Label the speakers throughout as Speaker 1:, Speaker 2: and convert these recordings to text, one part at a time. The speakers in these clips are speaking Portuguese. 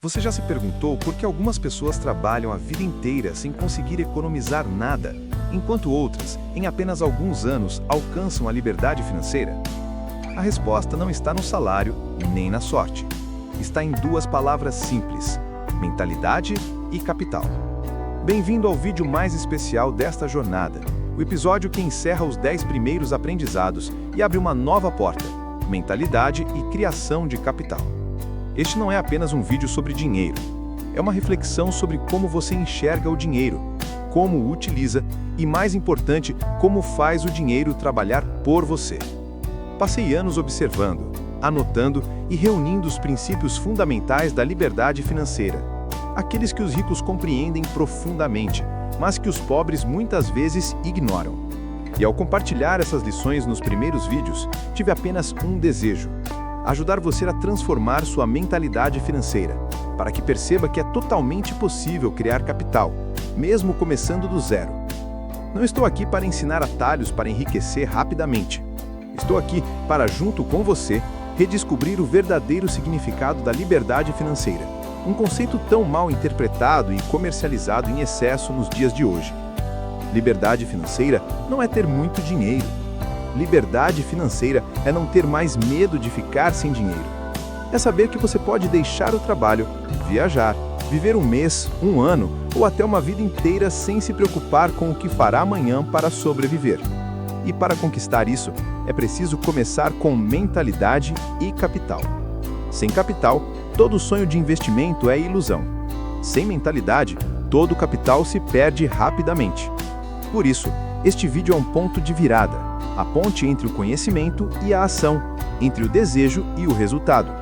Speaker 1: Você já se perguntou por que algumas pessoas trabalham a vida inteira sem conseguir economizar nada, enquanto outras, em apenas alguns anos, alcançam a liberdade financeira? A resposta não está no salário nem na sorte. Está em duas palavras simples: mentalidade e capital. Bem-vindo ao vídeo mais especial desta jornada, o episódio que encerra os 10 primeiros aprendizados e abre uma nova porta: mentalidade e criação de capital. Este não é apenas um vídeo sobre dinheiro. É uma reflexão sobre como você enxerga o dinheiro, como o utiliza e, mais importante, como faz o dinheiro trabalhar por você. Passei anos observando, anotando e reunindo os princípios fundamentais da liberdade financeira. Aqueles que os ricos compreendem profundamente, mas que os pobres muitas vezes ignoram. E ao compartilhar essas lições nos primeiros vídeos, tive apenas um desejo: ajudar você a transformar sua mentalidade financeira, para que perceba que é totalmente possível criar capital, mesmo começando do zero. Não estou aqui para ensinar atalhos para enriquecer rapidamente. Estou aqui para, junto com você, redescobrir o verdadeiro significado da liberdade financeira, um conceito tão mal interpretado e comercializado em excesso nos dias de hoje. Liberdade financeira não é ter muito dinheiro. Liberdade financeira é não ter mais medo de ficar sem dinheiro. É saber que você pode deixar o trabalho, viajar, viver um mês, um ano ou até uma vida inteira sem se preocupar com o que fará amanhã para sobreviver. E para conquistar isso, é preciso começar com mentalidade e capital. Sem capital, todo sonho de investimento é ilusão. Sem mentalidade, todo capital se perde rapidamente. Por isso, este vídeo é um ponto de virada. A ponte entre o conhecimento e a ação, entre o desejo e o resultado.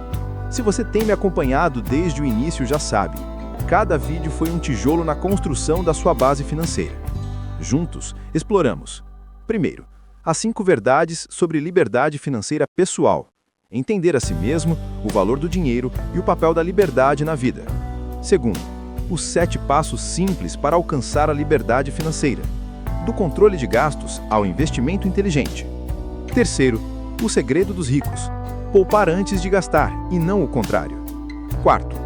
Speaker 1: Se você tem me acompanhado desde o início, já sabe, cada vídeo foi um tijolo na construção da sua base financeira. Juntos, exploramos. Primeiro, as 5 verdades sobre liberdade financeira pessoal. Entender a si mesmo, o valor do dinheiro e o papel da liberdade na vida. Segundo, os 7 passos simples para alcançar a liberdade financeira. Do controle de gastos ao investimento inteligente. Terceiro, o segredo dos ricos: poupar antes de gastar e não o contrário. Quarto,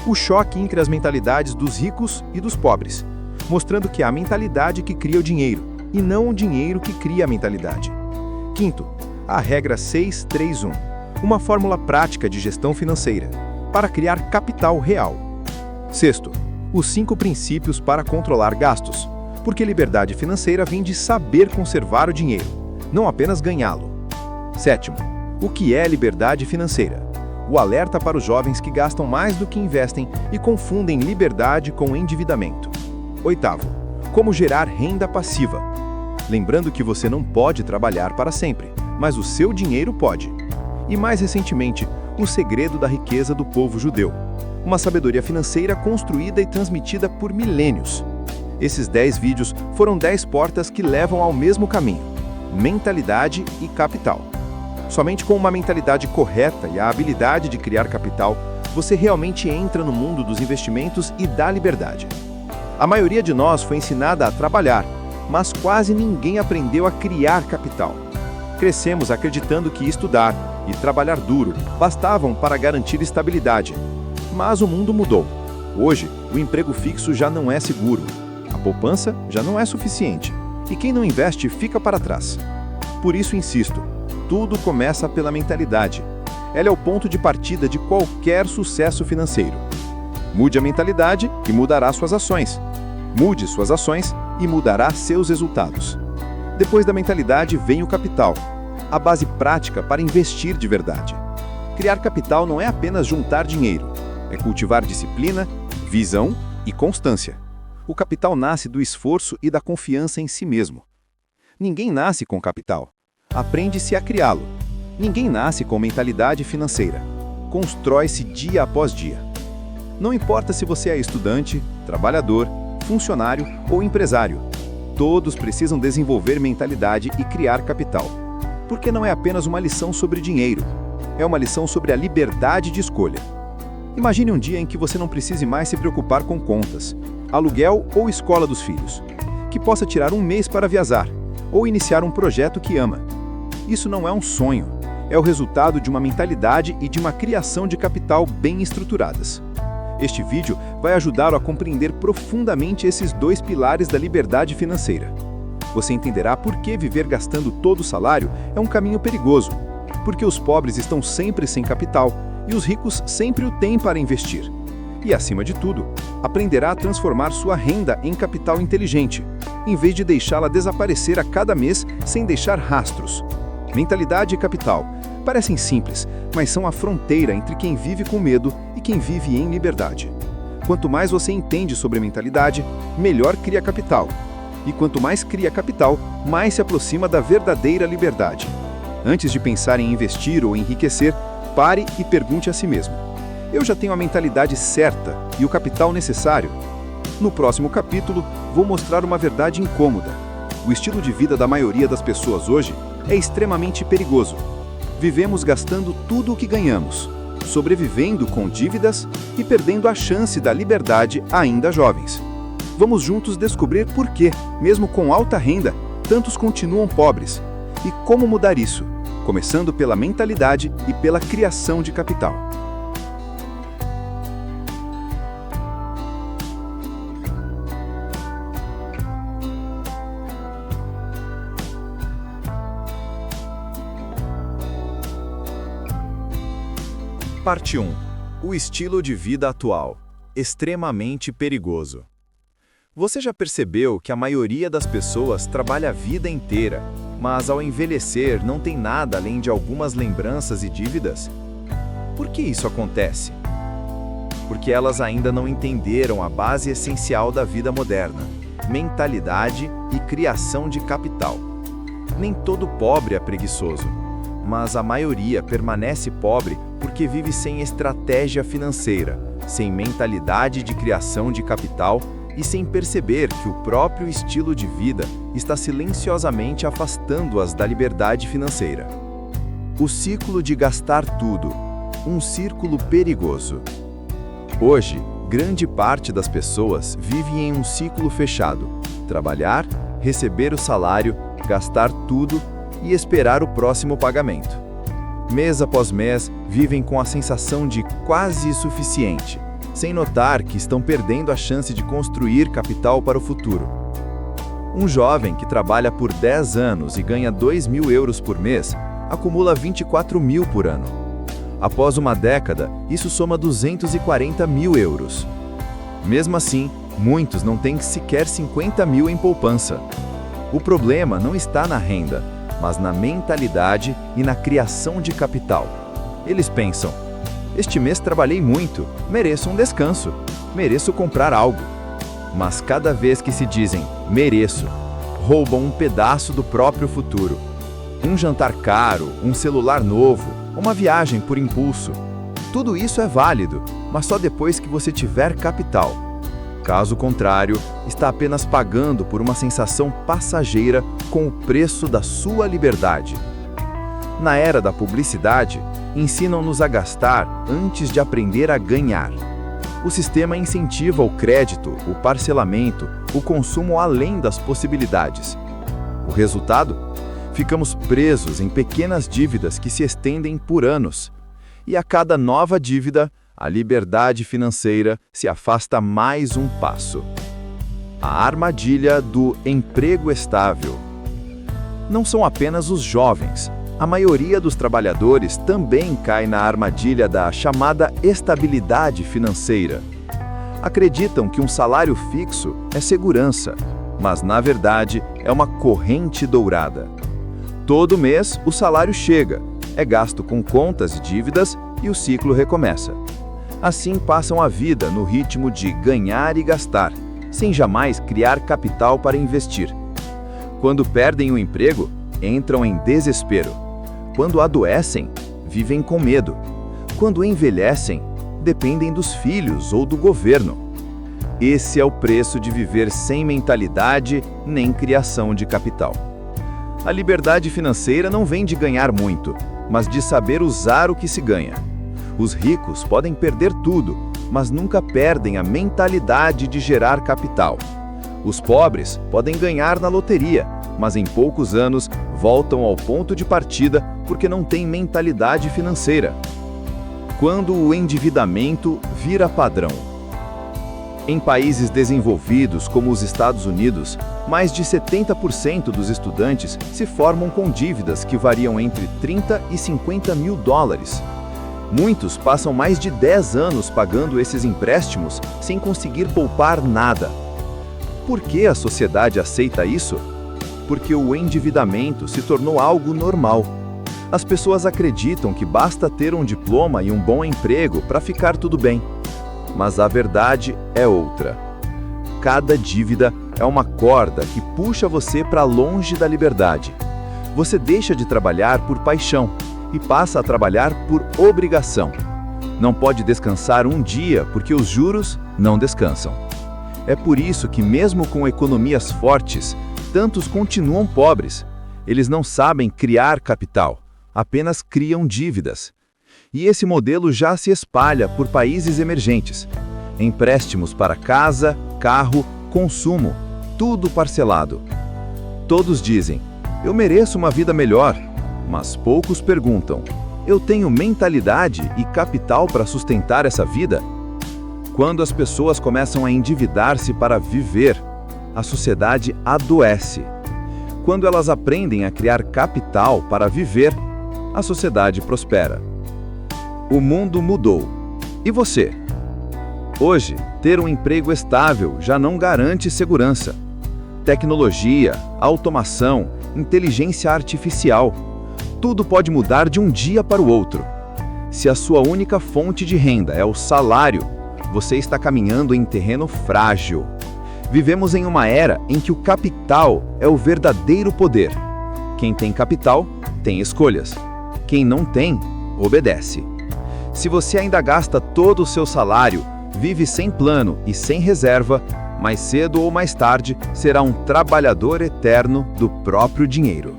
Speaker 1: o choque entre as mentalidades dos ricos e dos pobres, mostrando que é a mentalidade que cria o dinheiro e não o dinheiro que cria a mentalidade. Quinto, a regra 631, uma fórmula prática de gestão financeira para criar capital real. Sexto, os 5 princípios para controlar gastos. Porque liberdade financeira vem de saber conservar o dinheiro, não apenas ganhá-lo. Sétimo, o que é liberdade financeira? O alerta para os jovens que gastam mais do que investem e confundem liberdade com endividamento. Oitavo, como gerar renda passiva. Lembrando que você não pode trabalhar para sempre, mas o seu dinheiro pode. E mais recentemente, o segredo da riqueza do povo judeu. Uma sabedoria financeira construída e transmitida por milênios. Esses 10 vídeos foram 10 portas que levam ao mesmo caminho: mentalidade e capital. Somente com uma mentalidade correta e a habilidade de criar capital, você realmente entra no mundo dos investimentos e da liberdade. A maioria de nós foi ensinada a trabalhar, mas quase ninguém aprendeu a criar capital. Crescemos acreditando que estudar e trabalhar duro bastavam para garantir estabilidade. Mas o mundo mudou. Hoje, o emprego fixo já não é seguro. A poupança já não é suficiente, e quem não investe fica para trás. Por isso insisto, tudo começa pela mentalidade. Ela é o ponto de partida de qualquer sucesso financeiro. Mude a mentalidade e mudará suas ações. Mude suas ações e mudará seus resultados. Depois da mentalidade vem o capital, a base prática para investir de verdade. Criar capital não é apenas juntar dinheiro, é cultivar disciplina, visão e constância. O capital nasce do esforço e da confiança em si mesmo. Ninguém nasce com capital. Aprende-se a criá-lo. Ninguém nasce com mentalidade financeira. Constrói-se dia após dia. Não importa se você é estudante, trabalhador, funcionário ou empresário. Todos precisam desenvolver mentalidade e criar capital. Porque não é apenas uma lição sobre dinheiro. É uma lição sobre a liberdade de escolha. Imagine um dia em que você não precise mais se preocupar com contas, aluguel ou escola dos filhos, que possa tirar um mês para viajar ou iniciar um projeto que ama. Isso não é um sonho, é o resultado de uma mentalidade e de uma criação de capital bem estruturadas. Este vídeo vai ajudá-lo a compreender profundamente esses dois pilares da liberdade financeira. Você entenderá por que viver gastando todo o salário é um caminho perigoso, porque os pobres estão sempre sem capital e os ricos sempre o têm para investir. E, acima de tudo, aprenderá a transformar sua renda em capital inteligente, em vez de deixá-la desaparecer a cada mês sem deixar rastros. Mentalidade e capital parecem simples, mas são a fronteira entre quem vive com medo e quem vive em liberdade. Quanto mais você entende sobre mentalidade, melhor cria capital. E quanto mais cria capital, mais se aproxima da verdadeira liberdade. Antes de pensar em investir ou enriquecer, pare e pergunte a si mesmo: eu já tenho a mentalidade certa e o capital necessário? No próximo capítulo, vou mostrar uma verdade incômoda. O estilo de vida da maioria das pessoas hoje é extremamente perigoso. Vivemos gastando tudo o que ganhamos, sobrevivendo com dívidas e perdendo a chance da liberdade ainda jovens. Vamos juntos descobrir por que, mesmo com alta renda, tantos continuam pobres e como mudar isso, começando pela mentalidade e pela criação de capital. Parte 1. O estilo de vida atual. Extremamente perigoso. Você já percebeu que a maioria das pessoas trabalha a vida inteira, mas ao envelhecer não tem nada além de algumas lembranças e dívidas? Por que isso acontece? Porque elas ainda não entenderam a base essencial da vida moderna: mentalidade e criação de capital. Nem todo pobre é preguiçoso, mas a maioria permanece pobre porque vive sem estratégia financeira, sem mentalidade de criação de capital e sem perceber que o próprio estilo de vida está silenciosamente afastando-as da liberdade financeira. O ciclo de gastar tudo, um círculo perigoso. Hoje, grande parte das pessoas vive em um ciclo fechado: trabalhar, receber o salário, gastar tudo e esperar o próximo pagamento. Mês após mês, vivem com a sensação de quase suficiente, sem notar que estão perdendo a chance de construir capital para o futuro. Um jovem que trabalha por 10 anos e ganha 2.000 euros por mês, acumula 24 mil por ano. Após uma década, isso soma 240 mil euros. Mesmo assim, muitos não têm sequer 50 mil em poupança. O problema não está na renda, mas na mentalidade e na criação de capital. Eles pensam: este mês trabalhei muito, mereço um descanso, mereço comprar algo. Mas cada vez que se dizem mereço, roubam um pedaço do próprio futuro. Um jantar caro, um celular novo, uma viagem por impulso. Tudo isso é válido, mas só depois que você tiver capital. Caso contrário, está apenas pagando por uma sensação passageira com o preço da sua liberdade. Na era da publicidade, ensinam-nos a gastar antes de aprender a ganhar. O sistema incentiva o crédito, o parcelamento, o consumo além das possibilidades. O resultado? Ficamos presos em pequenas dívidas que se estendem por anos. E a cada nova dívida, a liberdade financeira se afasta mais um passo. A armadilha do emprego estável. Não são apenas os jovens. A maioria dos trabalhadores também cai na armadilha da chamada estabilidade financeira. Acreditam que um salário fixo é segurança, mas na verdade é uma corrente dourada. Todo mês o salário chega, é gasto com contas e dívidas e o ciclo recomeça. Assim passam a vida no ritmo de ganhar e gastar, sem jamais criar capital para investir. Quando perdem o emprego, entram em desespero. Quando adoecem, vivem com medo. Quando envelhecem, dependem dos filhos ou do governo. Esse é o preço de viver sem mentalidade nem criação de capital. A liberdade financeira não vem de ganhar muito, mas de saber usar o que se ganha. Os ricos podem perder tudo, mas nunca perdem a mentalidade de gerar capital. Os pobres podem ganhar na loteria, mas em poucos anos voltam ao ponto de partida porque não têm mentalidade financeira. Quando o endividamento vira padrão. Em países desenvolvidos como os Estados Unidos, mais de 70% dos estudantes se formam com dívidas que variam entre 30 e 50 mil dólares. Muitos passam mais de 10 anos pagando esses empréstimos sem conseguir poupar nada. Por que a sociedade aceita isso? Porque o endividamento se tornou algo normal. As pessoas acreditam que basta ter um diploma e um bom emprego para ficar tudo bem. Mas a verdade é outra. Cada dívida é uma corda que puxa você para longe da liberdade. Você deixa de trabalhar por paixão e passa a trabalhar por obrigação. Não pode descansar um dia porque os juros não descansam. É por isso que, mesmo com economias fortes, tantos continuam pobres. Eles não sabem criar capital, apenas criam dívidas. E esse modelo já se espalha por países emergentes. Empréstimos para casa, carro, consumo, tudo parcelado. Todos dizem, eu mereço uma vida melhor, mas poucos perguntam, eu tenho mentalidade e capital para sustentar essa vida? Quando as pessoas começam a endividar-se para viver, a sociedade adoece. Quando elas aprendem a criar capital para viver, a sociedade prospera. O mundo mudou. E você? Hoje, ter um emprego estável já não garante segurança. Tecnologia, automação, inteligência artificial, tudo pode mudar de um dia para o outro. Se a sua única fonte de renda é o salário, você está caminhando em terreno frágil. Vivemos em uma era em que o capital é o verdadeiro poder. Quem tem capital, tem escolhas. Quem não tem, obedece. Se você ainda gasta todo o seu salário, vive sem plano e sem reserva, mais cedo ou mais tarde será um trabalhador eterno do próprio dinheiro.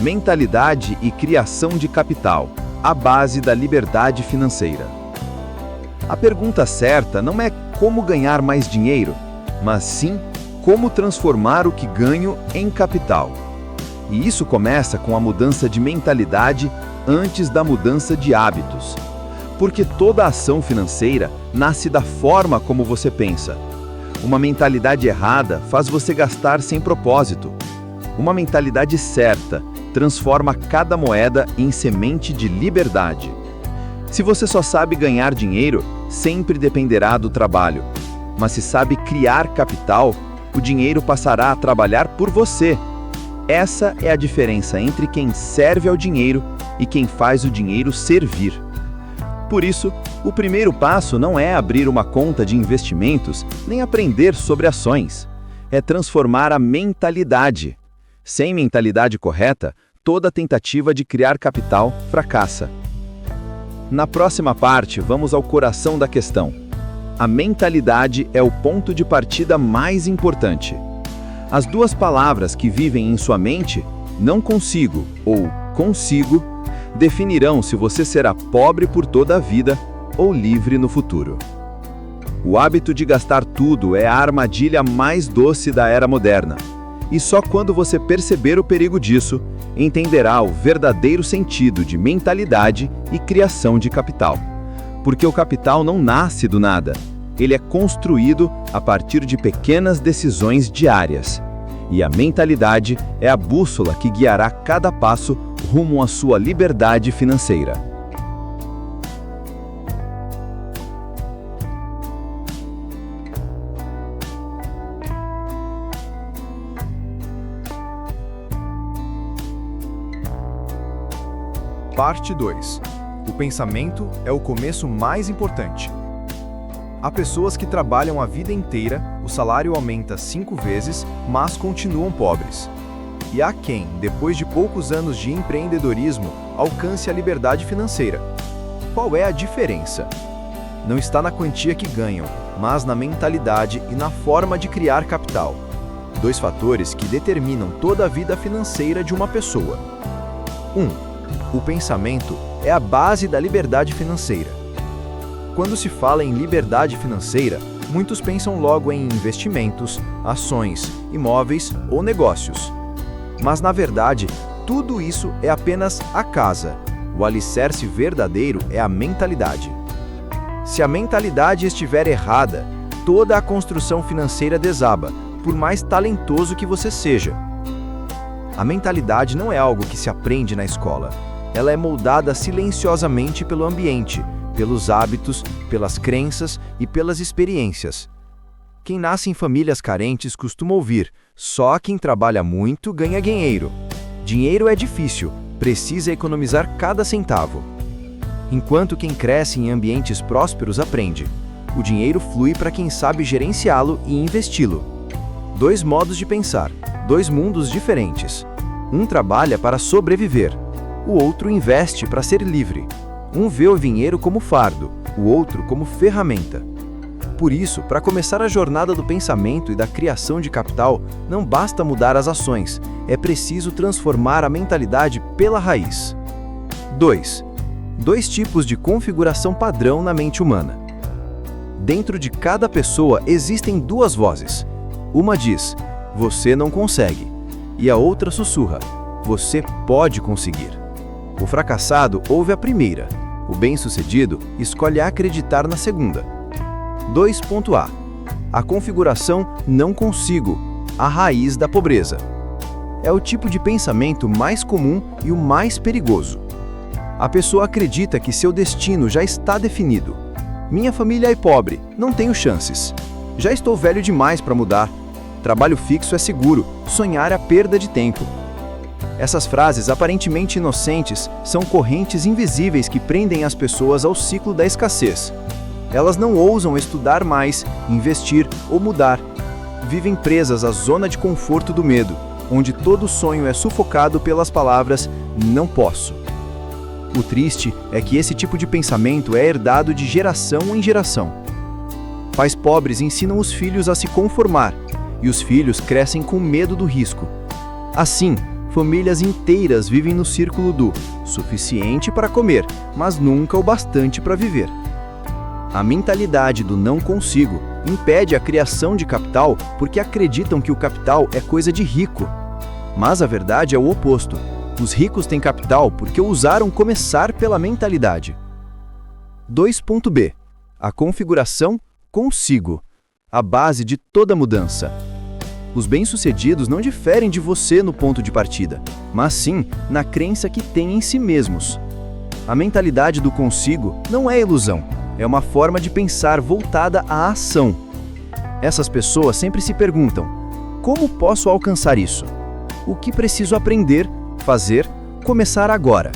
Speaker 1: Mentalidade e criação de capital, a base da liberdade financeira. A pergunta certa não é como ganhar mais dinheiro, mas sim como transformar o que ganho em capital. E isso começa com a mudança de mentalidade antes da mudança de hábitos. Porque toda ação financeira nasce da forma como você pensa. Uma mentalidade errada faz você gastar sem propósito. Uma mentalidade certa transforma cada moeda em semente de liberdade. Se você só sabe ganhar dinheiro, sempre dependerá do trabalho. Mas se sabe criar capital, o dinheiro passará a trabalhar por você. Essa é a diferença entre quem serve ao dinheiro e quem faz o dinheiro servir. Por isso, o primeiro passo não é abrir uma conta de investimentos, nem aprender sobre ações. É transformar a mentalidade. Sem mentalidade correta, toda tentativa de criar capital fracassa. Na próxima parte, vamos ao coração da questão. A mentalidade é o ponto de partida mais importante. As duas palavras que vivem em sua mente, não consigo ou consigo, definirão se você será pobre por toda a vida ou livre no futuro. O hábito de gastar tudo é a armadilha mais doce da era moderna. E só quando você perceber o perigo disso, entenderá o verdadeiro sentido de mentalidade e criação de capital. Porque o capital não nasce do nada. Ele é construído a partir de pequenas decisões diárias. E a mentalidade é a bússola que guiará cada passo rumo à sua liberdade financeira. Parte 2. O pensamento é o começo mais importante. Há pessoas que trabalham a vida inteira, o salário aumenta 5 vezes, mas continuam pobres. E há quem, depois de poucos anos de empreendedorismo, alcance a liberdade financeira. Qual é a diferença? Não está na quantia que ganham, mas na mentalidade e na forma de criar capital. 2 fatores que determinam toda a vida financeira de uma pessoa. 1. O pensamento é a base da liberdade financeira. Quando se fala em liberdade financeira, muitos pensam logo em investimentos, ações, imóveis ou negócios. Mas, na verdade, tudo isso é apenas a casa,
Speaker 2: O alicerce verdadeiro é a mentalidade. Se a mentalidade estiver errada, toda a construção financeira desaba, por mais talentoso que você seja. A mentalidade não é algo que se aprende na escola. Ela é moldada silenciosamente pelo ambiente, pelos hábitos, pelas crenças e pelas experiências. Quem nasce em famílias carentes costuma ouvir: só quem trabalha muito ganha dinheiro. Dinheiro é difícil, precisa economizar cada centavo. Enquanto quem cresce em ambientes prósperos aprende: o dinheiro flui para quem sabe gerenciá-lo e investi-lo. Dois modos de pensar, dois mundos diferentes. Um trabalha para sobreviver, o outro investe para ser livre. Um vê o dinheiro como fardo, o outro como ferramenta. Por isso, para começar a jornada do pensamento e da criação de capital, não basta mudar as ações, é preciso transformar a mentalidade pela raiz. 2. Dois tipos de configuração padrão na mente humana. Dentro de cada pessoa existem duas vozes. Uma diz: você não consegue, e a outra sussurra: você pode conseguir. O fracassado ouve a primeira, o bem-sucedido escolhe acreditar na segunda. 2.A. A configuração não consigo, a raiz da pobreza. É o tipo de pensamento mais comum e o mais perigoso. A pessoa acredita que seu destino já está definido. Minha família é pobre, não tenho chances. Já estou velho demais para mudar. Trabalho fixo é seguro, sonhar é perda de tempo. Essas frases aparentemente inocentes são correntes invisíveis que prendem as pessoas ao ciclo da escassez. Elas não ousam estudar mais, investir ou mudar. Vivem presas à zona de conforto do medo, onde todo sonho é sufocado pelas palavras "não posso". O triste é que esse tipo de pensamento é herdado de geração em geração. Pais pobres ensinam os filhos a se conformar, e os filhos crescem com medo do risco. Assim, famílias inteiras vivem no círculo do suficiente para comer, mas nunca o bastante para viver. A mentalidade do não consigo impede a criação de capital porque acreditam que o capital é coisa de rico. Mas a verdade é o oposto. Os ricos têm capital porque ousaram começar pela mentalidade. 2.B. A configuração consigo. A base de toda mudança. Os bem-sucedidos não diferem de você no ponto de partida, mas sim na crença que têm em si mesmos. A mentalidade do consigo não é ilusão, é uma forma de pensar voltada à ação. Essas pessoas sempre se perguntam: como posso alcançar isso? O que preciso aprender, fazer, começar agora?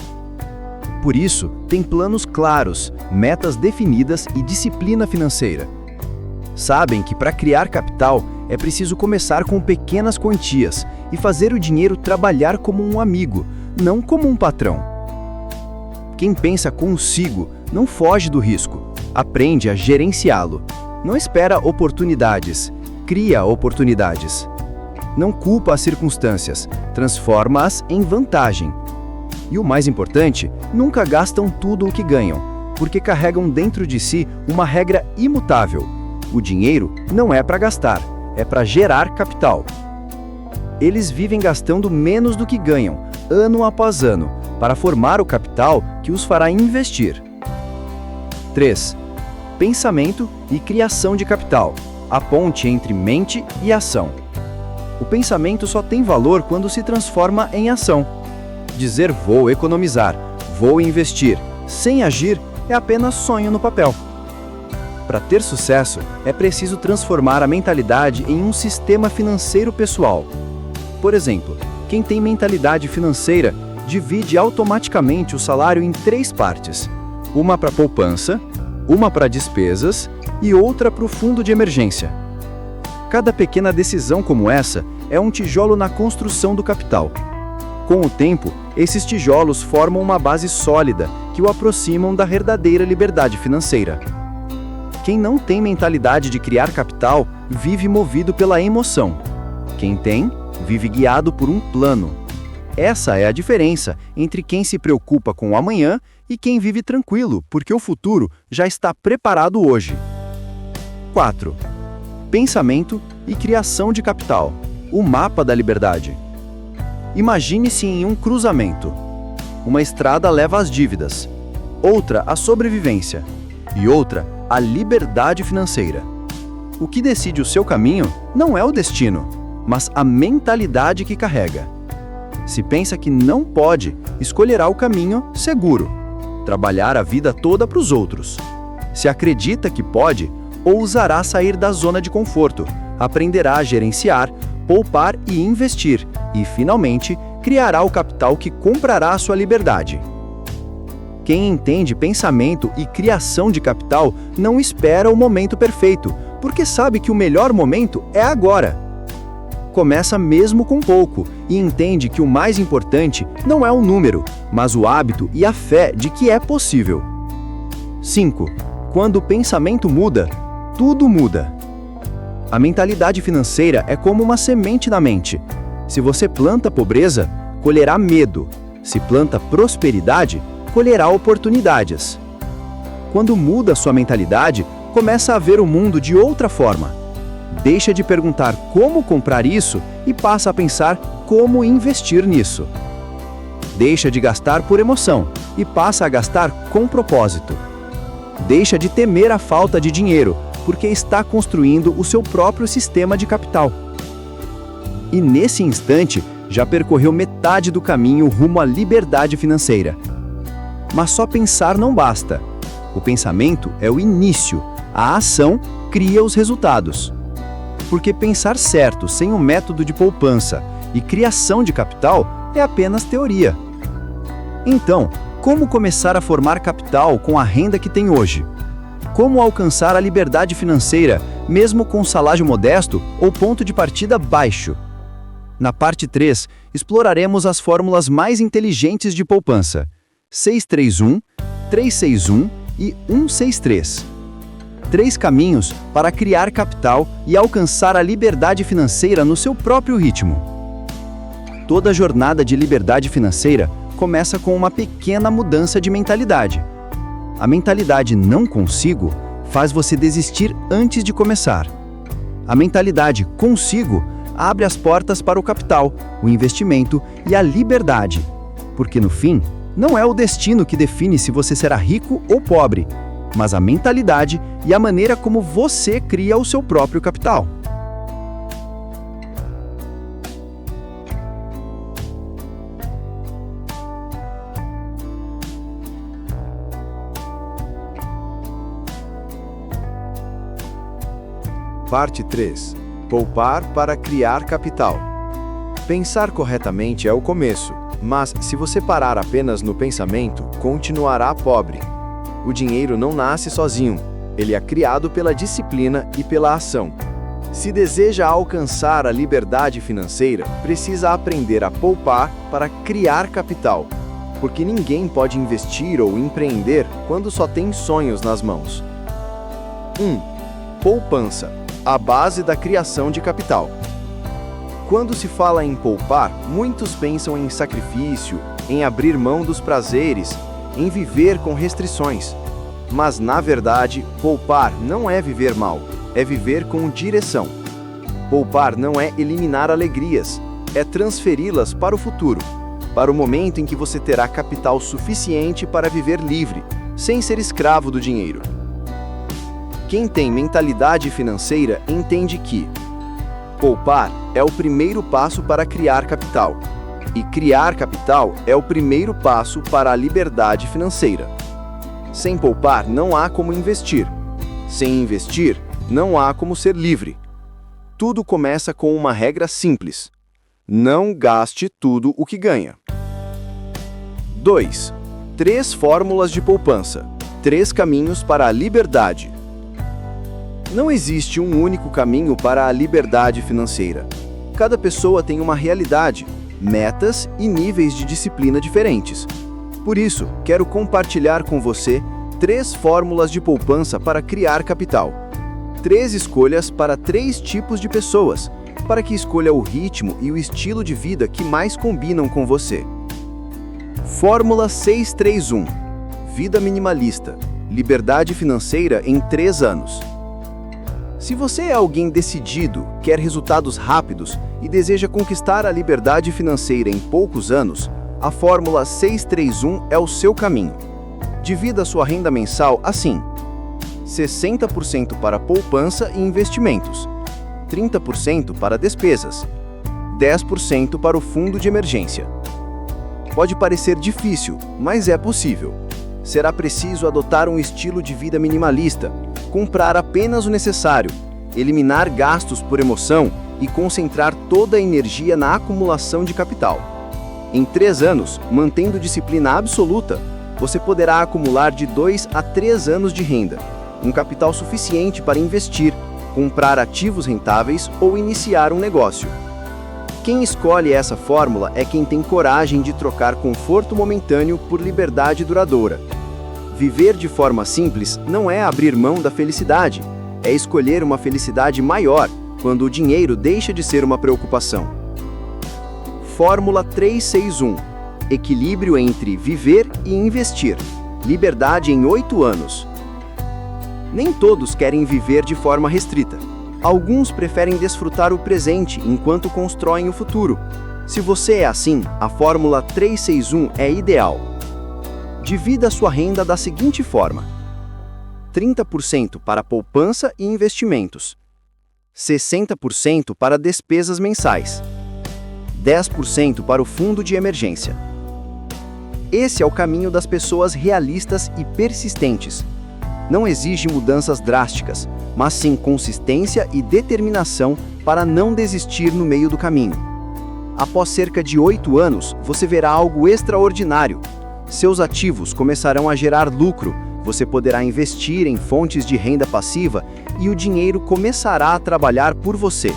Speaker 2: Por isso, tem planos claros, metas definidas e disciplina financeira. Sabem que para criar capital é preciso começar com pequenas quantias e fazer o dinheiro trabalhar como um amigo, não como um patrão. Quem pensa consigo não foge do risco, aprende a gerenciá-lo. Não espera oportunidades, cria oportunidades. Não culpa as circunstâncias, transforma-as em vantagem. E o mais importante, nunca gastam tudo o que ganham, porque carregam dentro de si uma regra imutável. O dinheiro não é para gastar, é para gerar capital. Eles vivem gastando menos do que ganham, ano após ano, para formar o capital que os fará investir. 3. Pensamento e criação de capital. A ponte entre mente e ação. O pensamento só tem valor quando se transforma em ação. Dizer vou economizar, vou investir, sem agir, é apenas sonho no papel. Para ter sucesso, é preciso transformar a mentalidade em um sistema financeiro pessoal. Por exemplo, quem tem mentalidade financeira divide automaticamente o salário em 3 partes: uma para poupança, uma para despesas e outra para o fundo de emergência. Cada pequena decisão como essa é um tijolo na construção do capital. Com o tempo, esses tijolos formam uma base sólida que o aproximam da verdadeira liberdade financeira. Quem não tem mentalidade de criar capital vive movido pela emoção. Quem tem, vive guiado por um plano. Essa é a diferença entre quem se preocupa com o amanhã e quem vive tranquilo, porque o futuro já está preparado hoje. 4. Pensamento e criação de capital. O mapa da liberdade. Imagine-se em um cruzamento. Uma estrada leva às dívidas, outra à sobrevivência e outra à liberdade financeira. O que decide o seu caminho não é o destino, mas a mentalidade que carrega. Se pensa que não pode, escolherá o caminho seguro, trabalhar a vida toda para os outros. Se acredita que pode, ousará sair da zona de conforto, aprenderá a gerenciar, poupar e investir, e, finalmente, criará o capital que comprará a sua liberdade. Quem entende pensamento e criação de capital não espera o momento perfeito, porque sabe que o melhor momento é agora. Começa mesmo com pouco e entende que o mais importante não é o número, mas o hábito e a fé de que é possível. 5. Quando o pensamento muda, tudo muda. A mentalidade financeira é como uma semente na mente. Se você planta pobreza, colherá medo. Se planta prosperidade, colherá oportunidades. Quando muda sua mentalidade, começa a ver o mundo de outra forma. Deixa de perguntar como comprar isso e passa a pensar como investir nisso. Deixa de gastar por emoção e passa a gastar com propósito. Deixa de temer a falta de dinheiro, porque está construindo o seu próprio sistema de capital. E nesse instante, já percorreu metade do caminho rumo à liberdade financeira. Mas só pensar não basta. O pensamento é o início, a ação cria os resultados. Porque pensar certo sem um método de poupança e criação de capital é apenas teoria. Então, como começar a formar capital com a renda que tem hoje? Como alcançar a liberdade financeira, mesmo com salário modesto ou ponto de partida baixo? Na parte 3, exploraremos as fórmulas mais inteligentes de poupança: 631, 361 e 163. 3 caminhos para criar capital e alcançar a liberdade financeira no seu próprio ritmo. Toda jornada de liberdade financeira começa com uma pequena mudança de mentalidade. A mentalidade "não consigo" faz você desistir antes de começar. A mentalidade "consigo" abre as portas para o capital, o investimento e a liberdade. Porque no fim, não é o destino que define se você será rico ou pobre, mas a mentalidade e a maneira como você cria o seu próprio capital.
Speaker 1: Parte 3. Poupar para criar capital. Pensar corretamente é o começo, mas se você parar apenas no pensamento, continuará pobre. O dinheiro não nasce sozinho, ele é criado pela disciplina e pela ação. Se deseja alcançar a liberdade financeira, precisa aprender a poupar para criar capital, porque ninguém pode investir ou empreender quando só tem sonhos nas mãos. 1. Poupança, a base da criação de capital. Quando se fala em poupar, muitos pensam em sacrifício, em abrir mão dos prazeres, em viver com restrições. Mas, na verdade, poupar não é viver mal, é viver com direção. Poupar não é eliminar alegrias, é transferi-las para o futuro, para o momento em que você terá capital suficiente para viver livre, sem ser escravo do dinheiro. Quem tem mentalidade financeira entende que poupar é o primeiro passo para criar capital, e criar capital é o primeiro passo para a liberdade financeira. Sem poupar, não há como investir. Sem investir, não há como ser livre. Tudo começa com uma regra simples: não gaste tudo o que ganha. 2. 3 fórmulas de poupança. 3 caminhos para a liberdade. Não existe um único caminho para a liberdade financeira. Cada pessoa tem uma realidade, metas e níveis de disciplina diferentes. Por isso, quero compartilhar com você 3 fórmulas de poupança para criar capital. 3 escolhas para 3 tipos de pessoas, para que escolha o ritmo e o estilo de vida que mais combinam com você. Fórmula 631. Vida minimalista. Liberdade financeira em 3 anos. Se você é alguém decidido, quer resultados rápidos e deseja conquistar a liberdade financeira em poucos anos,
Speaker 2: A fórmula 631 é o seu caminho. Divida sua renda mensal assim: 60% para poupança e investimentos, 30% para despesas, 10% para o fundo de emergência. Pode parecer difícil, mas é possível. Será preciso adotar um estilo de vida minimalista, comprar apenas o necessário, eliminar gastos por emoção e concentrar toda a energia na acumulação de capital. Em 3 anos, mantendo disciplina absoluta, você poderá acumular de 2 a 3 anos de renda, um capital suficiente para investir, comprar ativos rentáveis ou iniciar um negócio. Quem escolhe essa fórmula é quem tem coragem de trocar conforto momentâneo por liberdade duradoura. Viver de forma simples não é abrir mão da felicidade, é escolher uma felicidade maior quando o dinheiro deixa de ser uma preocupação. Fórmula 361: equilíbrio entre viver e investir. Liberdade em 8 anos. Nem todos querem viver de forma restrita. Alguns preferem desfrutar o presente enquanto constroem o futuro. Se você é assim, a fórmula 361 é ideal. Divida sua renda da seguinte forma: 30% para poupança e investimentos, 60% para despesas mensais, 10% para o fundo de emergência. Esse é o caminho das pessoas realistas e persistentes. Não exige mudanças drásticas, mas sim consistência e determinação para não desistir no meio do caminho. Após cerca de 8 anos, você verá algo extraordinário. Seus ativos começarão a gerar lucro, você poderá investir em fontes de renda passiva e o dinheiro começará a trabalhar por você.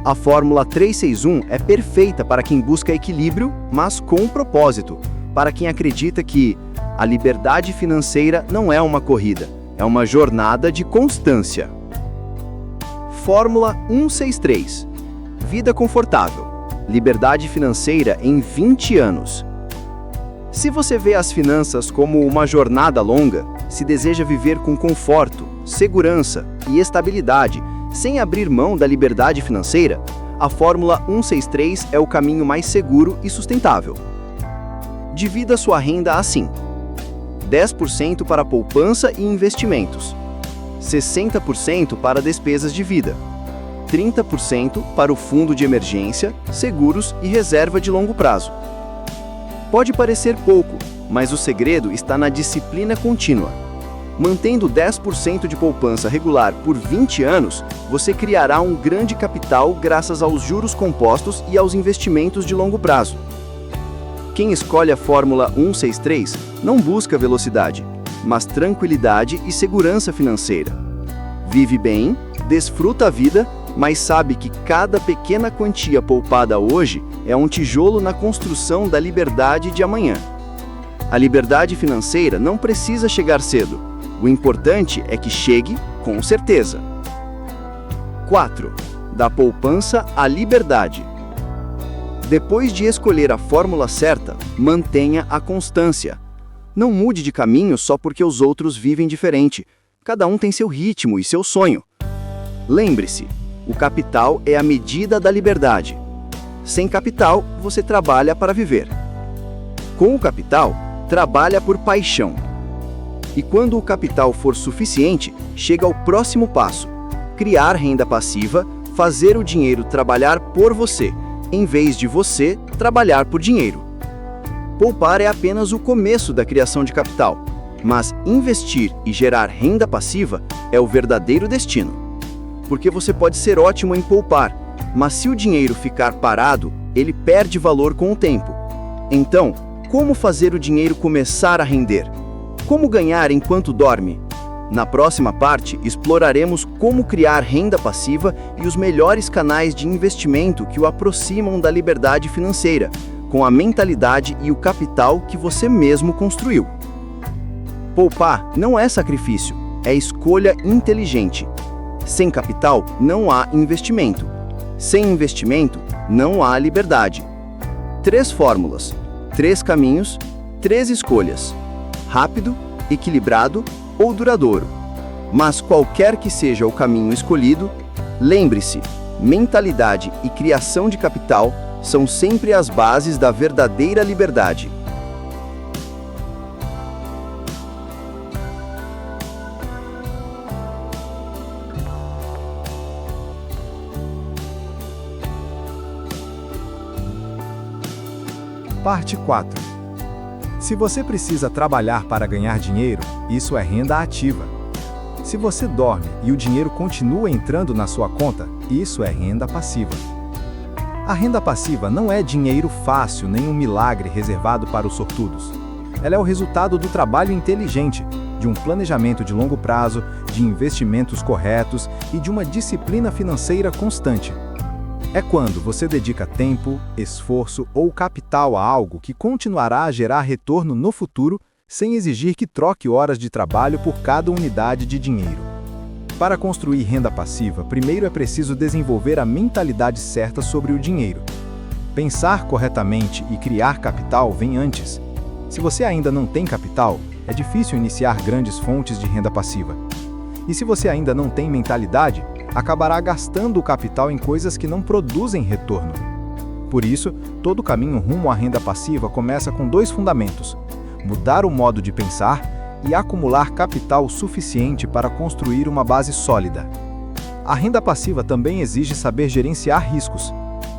Speaker 2: A fórmula 361 é perfeita para quem busca equilíbrio, mas com um propósito, para quem acredita que a liberdade financeira não é uma corrida, é uma jornada de constância. Fórmula 163: vida confortável. Liberdade financeira em 20 anos. Se você vê as finanças como uma jornada longa, se deseja viver com conforto, segurança e estabilidade, sem abrir mão da liberdade financeira, a fórmula 163 é o caminho mais seguro e sustentável. Divida sua renda assim: 10% para poupança e investimentos, 60% para despesas de vida, 30% para o fundo de emergência, seguros e reserva de longo prazo. Pode parecer pouco, mas o segredo está na disciplina contínua. Mantendo 10% de poupança regular por 20 anos, você criará um grande capital graças aos juros compostos e aos investimentos de longo prazo. Quem escolhe a fórmula 163 não busca velocidade, mas tranquilidade e segurança financeira. Vive bem, desfruta a vida, mas sabe que cada pequena quantia poupada hoje é um tijolo na construção da liberdade de amanhã. A liberdade financeira não precisa chegar cedo. O importante é que chegue com certeza. 4. Da poupança à liberdade. Depois de escolher a fórmula certa, mantenha a constância. Não mude de caminho só porque os outros vivem diferente. Cada um tem seu ritmo e seu sonho. Lembre-se, o capital é a medida da liberdade. Sem capital, você trabalha para viver. Com o capital, trabalha por paixão. E quando o capital for suficiente, chega ao próximo passo: criar renda passiva, fazer o dinheiro trabalhar por você, em vez de você trabalhar por dinheiro. Poupar é apenas o começo da criação de capital, mas investir e gerar renda passiva é o verdadeiro destino. Porque você pode ser ótimo em poupar, mas se o dinheiro ficar parado, ele perde valor com o tempo. Então, como fazer o dinheiro começar a render? Como ganhar enquanto dorme? Na próxima parte, exploraremos como criar renda passiva e os melhores canais de investimento que o aproximam da liberdade financeira, com a mentalidade e o capital que você mesmo construiu. Poupar não é sacrifício, é escolha inteligente. Sem capital, não há investimento. Sem investimento, não há liberdade. 3 fórmulas, 3 caminhos, 3 escolhas. Rápido, equilibrado ou duradouro. Mas qualquer que seja o caminho escolhido, lembre-se, mentalidade e criação de capital são sempre as bases da verdadeira liberdade.
Speaker 3: Parte 4. Se você precisa trabalhar para ganhar dinheiro, isso é renda ativa. Se você dorme e o dinheiro continua entrando na sua conta, isso é renda passiva. A renda passiva não é dinheiro fácil nem um milagre reservado para os sortudos. Ela é o resultado do trabalho inteligente, de um planejamento de longo prazo, de investimentos corretos e de uma disciplina financeira constante. É quando você dedica tempo, esforço ou capital a algo que continuará a gerar retorno no futuro, sem exigir que troque horas de trabalho por cada unidade de dinheiro. Para construir renda passiva, primeiro é preciso desenvolver a mentalidade certa sobre o dinheiro. Pensar corretamente e criar capital vem antes. Se você ainda não tem capital, é difícil iniciar grandes fontes de renda passiva. E se você ainda não tem mentalidade, acabará gastando o capital em coisas que não produzem retorno. Por isso, todo caminho rumo à renda passiva começa com 2 fundamentos: mudar o modo de pensar e acumular capital suficiente para construir uma base sólida. A renda passiva também exige saber gerenciar riscos.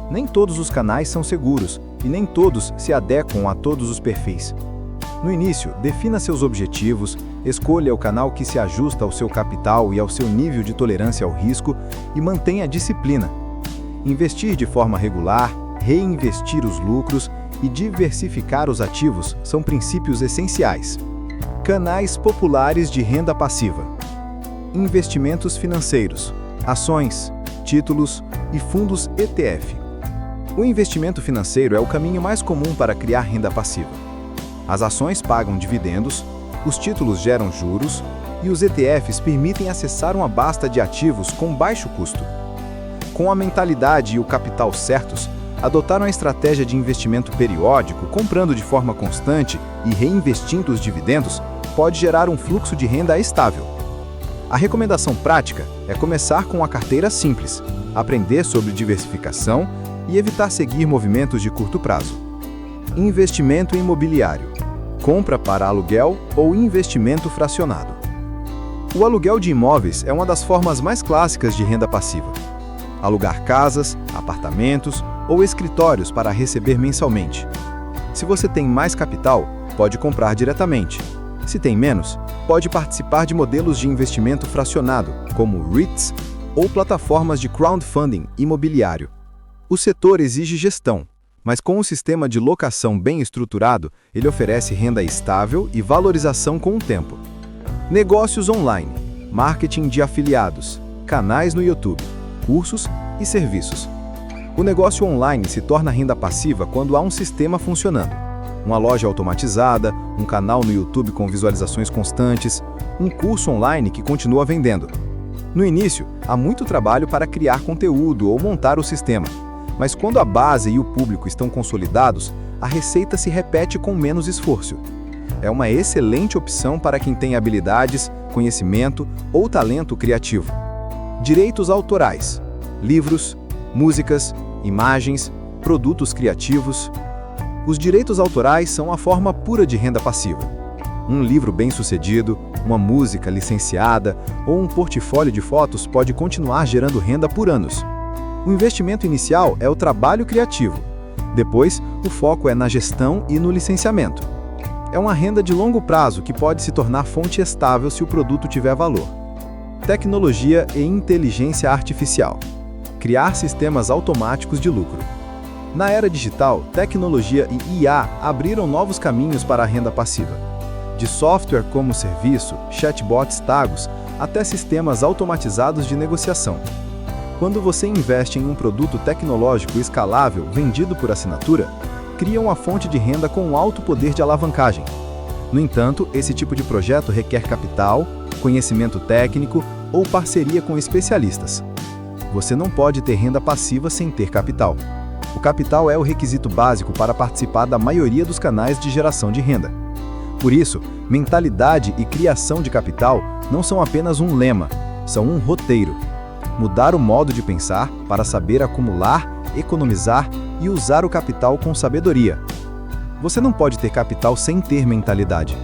Speaker 3: Nem todos os canais são seguros e nem todos se adequam a todos os perfis. No início, defina seus objetivos, escolha o canal que se ajusta ao seu capital e ao seu nível de tolerância ao risco e mantenha a disciplina. Investir de forma regular, reinvestir os lucros e diversificar os ativos são princípios essenciais. Canais populares de renda passiva: investimentos financeiros, ações, títulos e fundos ETF. O investimento financeiro é o caminho mais comum para criar renda passiva. As ações pagam dividendos, os títulos geram juros e os ETFs permitem acessar uma basta de ativos com baixo custo. Com a mentalidade e o capital certos, adotar uma estratégia de investimento periódico, comprando de forma constante e reinvestindo os dividendos, pode gerar um fluxo de renda estável. A recomendação prática é começar com uma carteira simples, aprender sobre diversificação e evitar seguir movimentos de curto prazo. Investimento imobiliário: compra para aluguel ou investimento fracionado. O aluguel de imóveis é uma das formas mais clássicas de renda passiva. Alugar casas, apartamentos ou escritórios para receber mensalmente. Se você tem mais capital, pode comprar diretamente. Se tem menos, pode participar de modelos de investimento fracionado, como REITs ou plataformas de crowdfunding imobiliário. O setor exige gestão, mas com um sistema de locação bem estruturado, ele oferece renda estável e valorização com o tempo. Negócios online, marketing de afiliados, canais no YouTube, cursos e serviços. O negócio online se torna renda passiva quando há um sistema funcionando. Uma loja automatizada, um canal no YouTube com visualizações constantes, um curso online que continua vendendo. No início, há muito trabalho para criar conteúdo ou montar o sistema. Mas quando a base e o público estão consolidados, a receita se repete com menos esforço. É uma excelente opção para quem tem habilidades, conhecimento ou talento criativo. Direitos autorais: livros, músicas, imagens, produtos criativos. Os direitos autorais são a forma pura de renda passiva. Um livro bem-sucedido, uma música licenciada ou um portfólio de fotos pode continuar gerando renda por anos. O investimento inicial é o trabalho criativo. Depois, o foco é na gestão e no licenciamento. É uma renda de longo prazo que pode se tornar fonte estável se o produto tiver valor. Tecnologia e inteligência artificial: criar sistemas automáticos de lucro. Na era digital, tecnologia e IA abriram novos caminhos para a renda passiva. De software como serviço, chatbots pagos, até sistemas automatizados de negociação. Quando você investe em um produto tecnológico escalável vendido por assinatura, cria uma fonte de renda com alto poder de alavancagem. No entanto, esse tipo de projeto requer capital, conhecimento técnico ou parceria com especialistas. Você não pode ter renda passiva sem ter capital. O capital é o requisito básico para participar da maioria dos canais de geração de renda. Por isso, mentalidade e criação de capital não são apenas um lema, são um roteiro. Mudar o modo de pensar para saber acumular, economizar e usar o capital com sabedoria. Você não pode ter capital sem ter mentalidade.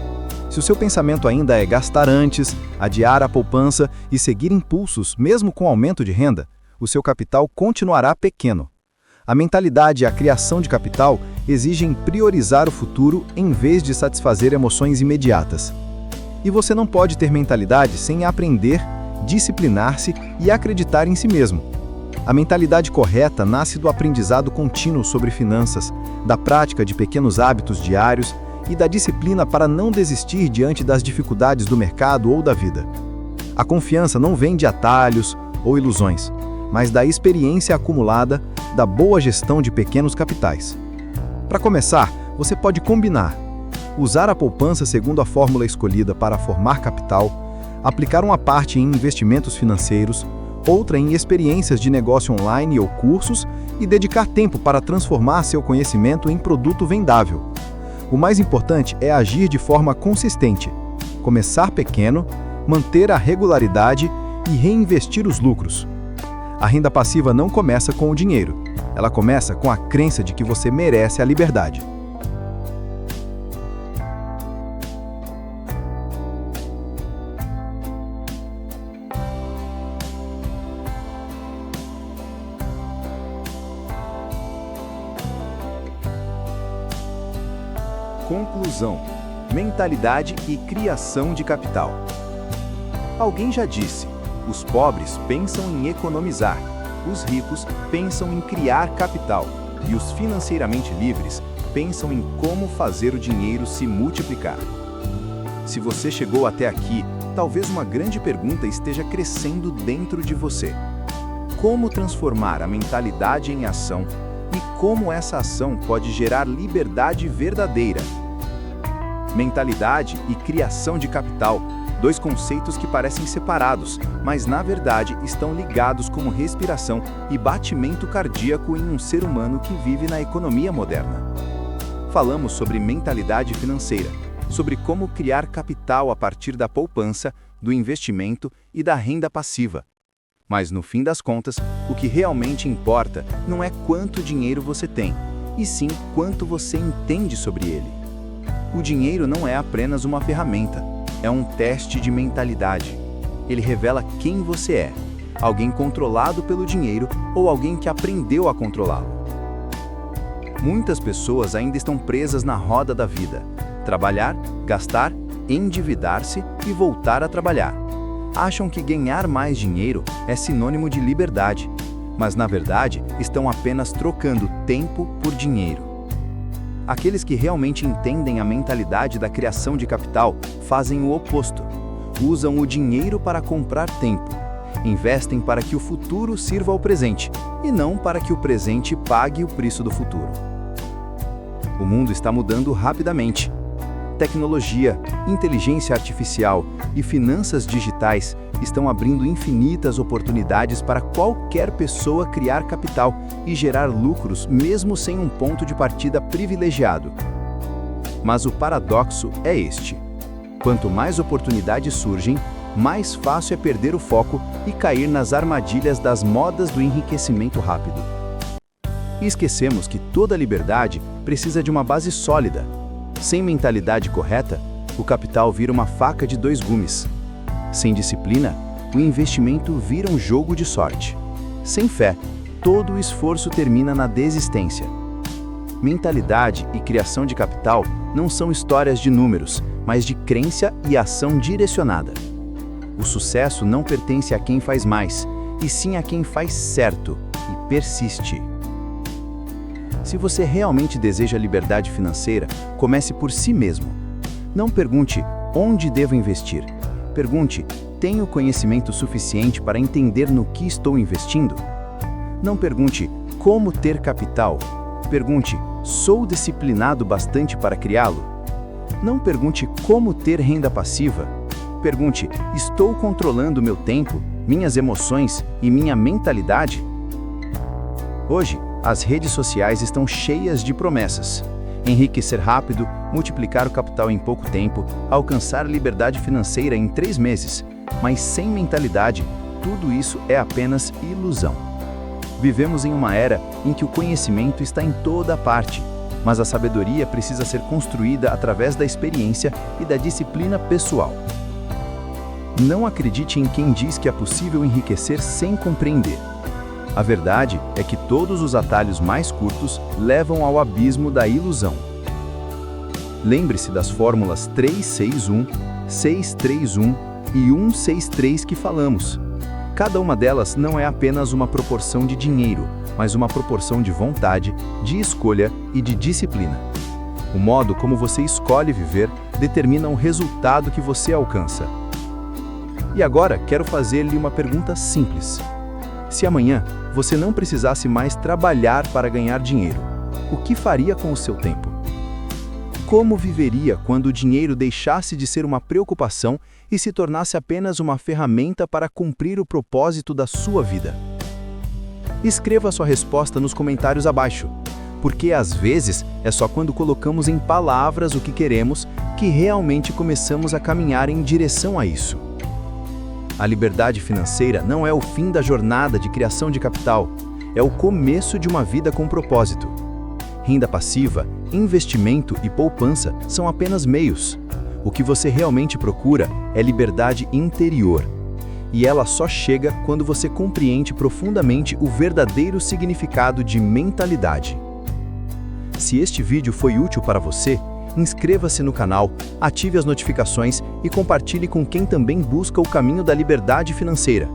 Speaker 3: Se o seu pensamento ainda é gastar antes, adiar a poupança e seguir impulsos, mesmo com aumento de renda, o seu capital continuará pequeno. A mentalidade e a criação de capital exigem priorizar o futuro em vez de satisfazer emoções imediatas. E você não pode ter mentalidade sem aprender, disciplinar-se e acreditar em si mesmo. A mentalidade correta nasce do aprendizado contínuo sobre finanças, da prática de pequenos hábitos diários e da disciplina para não desistir diante das dificuldades do mercado ou da vida. A confiança não vem de atalhos ou ilusões, mas da experiência acumulada, da boa gestão de pequenos capitais. Para começar, você pode combinar: usar a poupança segundo a fórmula escolhida para formar capital, aplicar uma parte em investimentos financeiros, outra em experiências de negócio online ou cursos e dedicar tempo para transformar seu conhecimento em produto vendável. O mais importante é agir de forma consistente, começar pequeno, manter a regularidade e reinvestir os lucros. A renda passiva não começa com o dinheiro, ela começa com a crença de que você merece a liberdade.
Speaker 1: Conclusão: mentalidade e criação de capital. Alguém já disse: os pobres pensam em economizar, os ricos pensam em criar capital e os financeiramente livres pensam em como fazer o dinheiro se multiplicar. Se você chegou até aqui, talvez uma grande pergunta esteja crescendo dentro de você: como transformar a mentalidade em ação e como essa ação pode gerar liberdade verdadeira? Mentalidade e criação de capital, dois conceitos que parecem separados, mas na verdade estão ligados como respiração e batimento cardíaco em um ser humano que vive na economia moderna. Falamos sobre mentalidade financeira, sobre como criar capital a partir da poupança, do investimento e da renda passiva. Mas no fim das contas, o que realmente importa não é quanto dinheiro você tem, e sim quanto você entende sobre ele. O dinheiro não é apenas uma ferramenta, é um teste de mentalidade. Ele revela quem você é, alguém controlado pelo dinheiro ou alguém que aprendeu a controlá-lo. Muitas pessoas ainda estão presas na roda da vida: trabalhar, gastar, endividar-se e voltar a trabalhar. Acham que ganhar mais dinheiro é sinônimo de liberdade, mas na verdade estão apenas trocando tempo por dinheiro. Aqueles que realmente entendem a mentalidade da criação de capital fazem o oposto. Usam o dinheiro para comprar tempo. Investem para que o futuro sirva ao presente, e não para que o presente pague o preço do futuro. O mundo está mudando rapidamente. Tecnologia, inteligência artificial e finanças digitais estão abrindo infinitas oportunidades para qualquer pessoa criar capital e gerar lucros mesmo sem um ponto de partida privilegiado. Mas o paradoxo é este: quanto mais oportunidades surgem, mais fácil é perder o foco e cair nas armadilhas das modas do enriquecimento rápido. E esquecemos que toda liberdade precisa de uma base sólida. Sem mentalidade correta, o capital vira uma faca de dois gumes. Sem disciplina, o investimento vira um jogo de sorte. Sem fé, todo o esforço termina na desistência. Mentalidade e criação de capital não são histórias de números, mas de crença e ação direcionada. O sucesso não pertence a quem faz mais, e sim a quem faz certo e persiste. Se você realmente deseja liberdade financeira, comece por si mesmo. Não pergunte onde devo investir. Pergunte: tenho conhecimento suficiente para entender no que estou investindo? Não pergunte como ter capital. Pergunte: sou disciplinado bastante para criá-lo? Não pergunte como ter renda passiva. Pergunte: estou controlando meu tempo, minhas emoções e minha mentalidade? Hoje, as redes sociais estão cheias de promessas. Enriquecer rápido, multiplicar o capital em pouco tempo, alcançar liberdade financeira em 3 meses. Mas sem mentalidade, tudo isso é apenas ilusão.
Speaker 2: Vivemos em uma era em que o conhecimento está em toda parte, mas a sabedoria precisa ser construída através da experiência e da disciplina pessoal. Não acredite em quem diz que é possível enriquecer sem compreender. A verdade é que todos os atalhos mais curtos levam ao abismo da ilusão. Lembre-se das fórmulas 361, 631 e 163 que falamos. Cada uma delas não é apenas uma proporção de dinheiro, mas uma proporção de vontade, de escolha e de disciplina. O modo como você escolhe viver determina o resultado que você alcança. E agora quero fazer-lhe uma pergunta simples. Se amanhã você não precisasse mais trabalhar para ganhar dinheiro, o que faria com o seu tempo? Como viveria quando o dinheiro deixasse de ser uma preocupação e se tornasse apenas uma ferramenta para cumprir o propósito da sua vida? Escreva sua resposta nos comentários abaixo, porque às vezes é só quando colocamos em palavras o que queremos que realmente começamos a caminhar em direção a isso. A liberdade financeira não é o fim da jornada de criação de capital, é o começo de uma vida com propósito. Renda passiva, investimento e poupança são apenas meios. O que você realmente procura é liberdade interior. E ela só chega quando você compreende profundamente o verdadeiro significado de mentalidade. Se este vídeo foi útil para você, inscreva-se no canal, ative as notificações e compartilhe com quem também busca o caminho da liberdade financeira.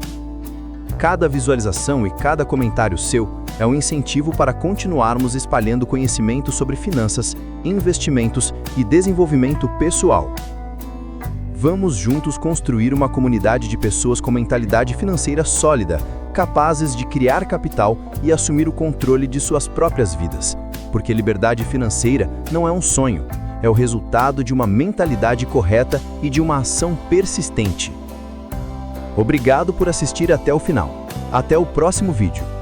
Speaker 2: Cada visualização e cada comentário seu é um incentivo para continuarmos espalhando conhecimento sobre finanças, investimentos e desenvolvimento pessoal. Vamos juntos construir uma comunidade de pessoas com mentalidade financeira sólida, capazes de criar capital e assumir o controle de suas próprias vidas. Porque liberdade financeira não é um sonho, é o resultado de uma mentalidade correta e de uma ação persistente. Obrigado por assistir até o final. Até o próximo vídeo.